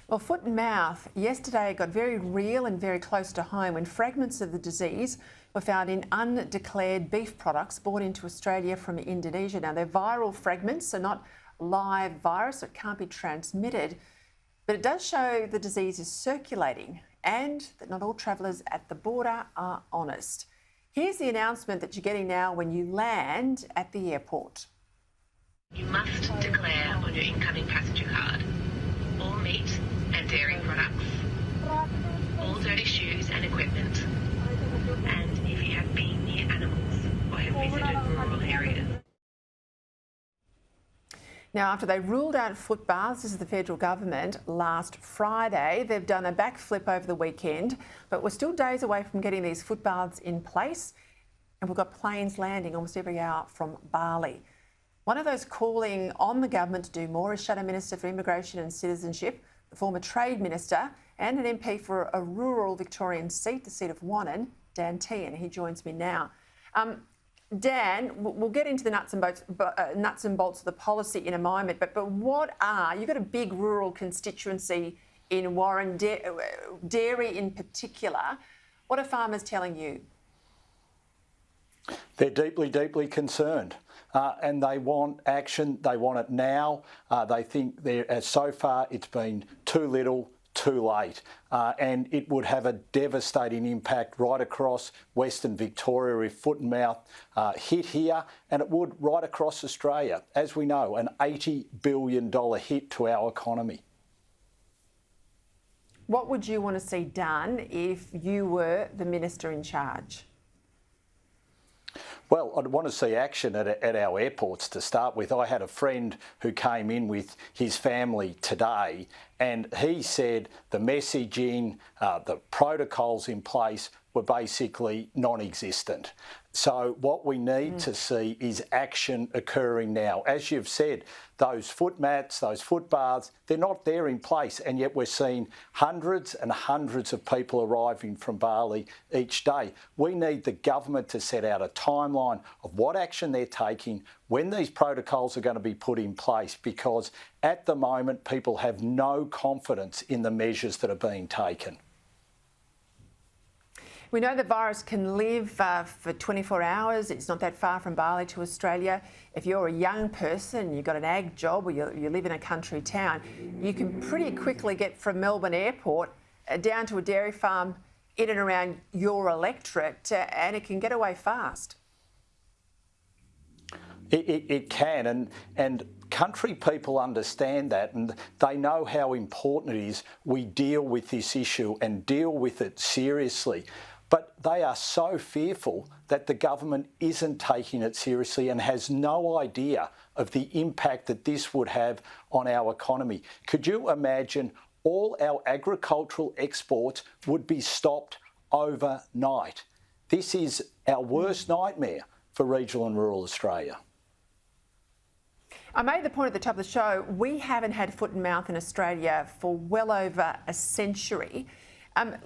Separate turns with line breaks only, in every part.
Well, foot and mouth yesterday got very real and very close to home when fragments of the disease were found in undeclared beef products brought into Australia from Indonesia. Now, they're viral fragments, so not live virus, so it can't be transmitted. But it does show the disease is circulating and that not all travellers at the border are honest. Here's the announcement that you're getting now when you land at the airport.
You must declare on your incoming passenger card all meat and dairy products, all dirty shoes and equipment, and if you have been near animals or have visited rural areas.
Now, after they ruled out foot baths, this is the federal government, last Friday, they've done a backflip over the weekend, but we're still days away from getting these foot baths in place, and we've got planes landing almost every hour from Bali. One of those calling on the government to do more is Shadow Minister for Immigration and Citizenship, the former Trade Minister and an MP for a rural Victorian seat, the seat of Wannon, Dan Tehan. He joins me now. Dan, we'll get into the nuts and bolts of the policy in a moment, but you've got a big rural constituency in Warren, dairy in particular. What are farmers telling you?
They're deeply, deeply concerned and they want action. They want it now. They think so far it's been too little, too late, and it would have a devastating impact right across Western Victoria if foot and mouth hit here, and it would right across Australia. As we know, an $80 billion hit to our economy.
What would you want to see done if you were the minister in charge?
Well, I'd want to see action at our airports to start with. I had a friend who came in with his family today, and he said the messaging, the protocols in place were basically non-existent. So what we need to see is action occurring now. As you've said, those foot mats, those foot baths, they're not there in place, and yet we're seeing hundreds and hundreds of people arriving from Bali each day. We need the government to set out a timeline of what action they're taking, when these protocols are going to be put in place, because at the moment people have no confidence in the measures that are being taken.
We know the virus can live for 24 hours. It's not that far from Bali to Australia. If you're a young person, you've got an ag job or you live in a country town, you can pretty quickly get from Melbourne Airport down to a dairy farm in and around your electorate, and it can get away fast.
It can, and country people understand that, and they know how important it is we deal with this issue and deal with it seriously. But they are so fearful that the government isn't taking it seriously and has no idea of the impact that this would have on our economy. Could you imagine all our agricultural exports would be stopped overnight? This is our worst nightmare for regional and rural Australia.
I made the point at the top of the show, we haven't had foot and mouth in Australia for well over a century.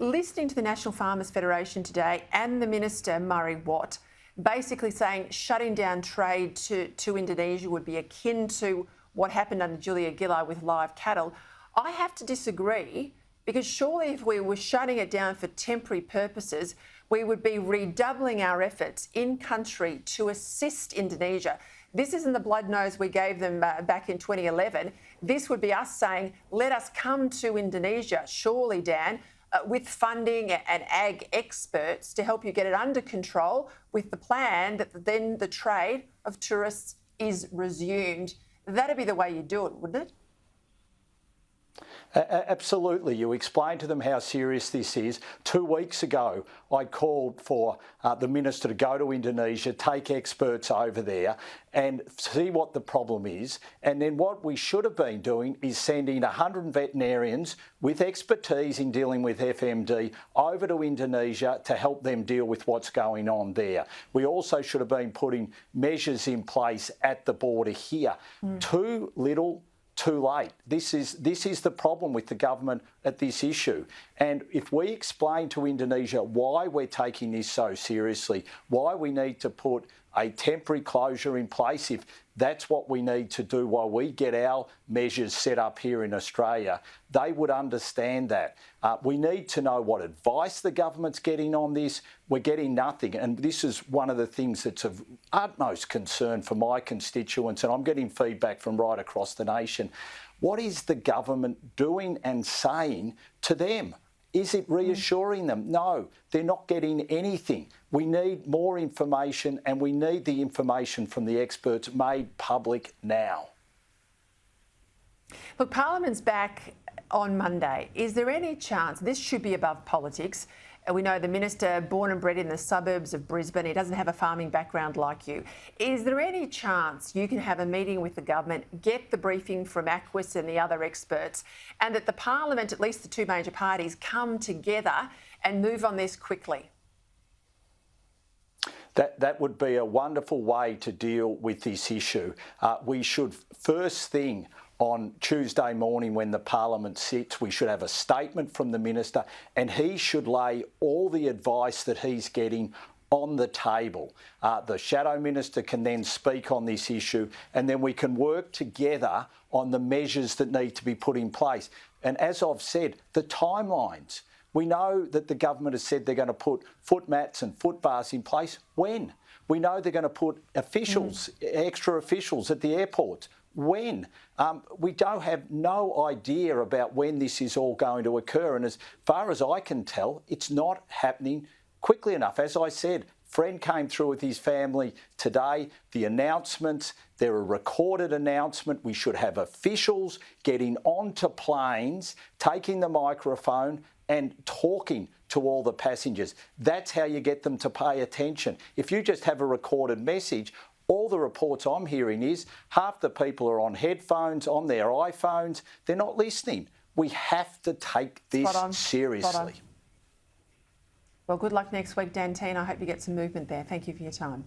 Listening to the National Farmers Federation today and the Minister, Murray Watt, basically saying shutting down trade to Indonesia would be akin to what happened under Julia Gillard with live cattle. I have to disagree, because surely if we were shutting it down for temporary purposes, we would be redoubling our efforts in country to assist Indonesia. This isn't the blood nose we gave them back in 2011. This would be us saying, let us come to Indonesia, surely, Dan, with funding and ag experts to help you get it under control, with the plan that then the trade of tourists is resumed. That'd be the way you do it, wouldn't it?
Absolutely. You explain to them how serious this is. 2 weeks ago, I called for the Minister to go to Indonesia, take experts over there and see what the problem is. And then what we should have been doing is sending 100 veterinarians with expertise in dealing with FMD over to Indonesia to help them deal with what's going on there. We also should have been putting measures in place at the border here. Too little, too late. This is the problem with the government at this issue. And if we explain to Indonesia why we're taking this so seriously, why we need to put a temporary closure in place, if that's what we need to do while we get our measures set up here in Australia, they would understand that. We need to know what advice the government's getting on this. We're getting nothing. And this is one of the things that's of utmost concern for my constituents, and I'm getting feedback from right across the nation. What is the government doing and saying to them? Is it reassuring them? No, they're not getting anything. We need more information, and we need the information from the experts made public now.
Look, Parliament's back on Monday. Is there any chance, this should be above politics, we know the minister, born and bred in the suburbs of Brisbane, he doesn't have a farming background like you. Is there any chance you can have a meeting with the government, get the briefing from Aquis and the other experts, and that the Parliament, at least the two major parties, come together and move on this quickly?
That would be a wonderful way to deal with this issue. We should, first thing on Tuesday morning when the Parliament sits, we should have a statement from the Minister, and he should lay all the advice that he's getting on the table. The Shadow Minister can then speak on this issue, and then we can work together on the measures that need to be put in place. And as I've said, the timelines. We know that the government has said they're going to put foot mats and foot bars in place. When? We know they're going to put officials, extra officials at the airports. When? We don't have no idea about when this is all going to occur. And as far as I can tell, it's not happening quickly enough. As I said, friend came through with his family today. The announcements, they're a recorded announcement. We should have officials getting onto planes, taking the microphone and talking to all the passengers. That's how you get them to pay attention. If you just have a recorded message, all the reports I'm hearing is half the people are on headphones, on their iPhones. They're not listening. We have to take this seriously.
Well, good luck next week, Dan Tehan. I hope you get some movement there. Thank you for your time.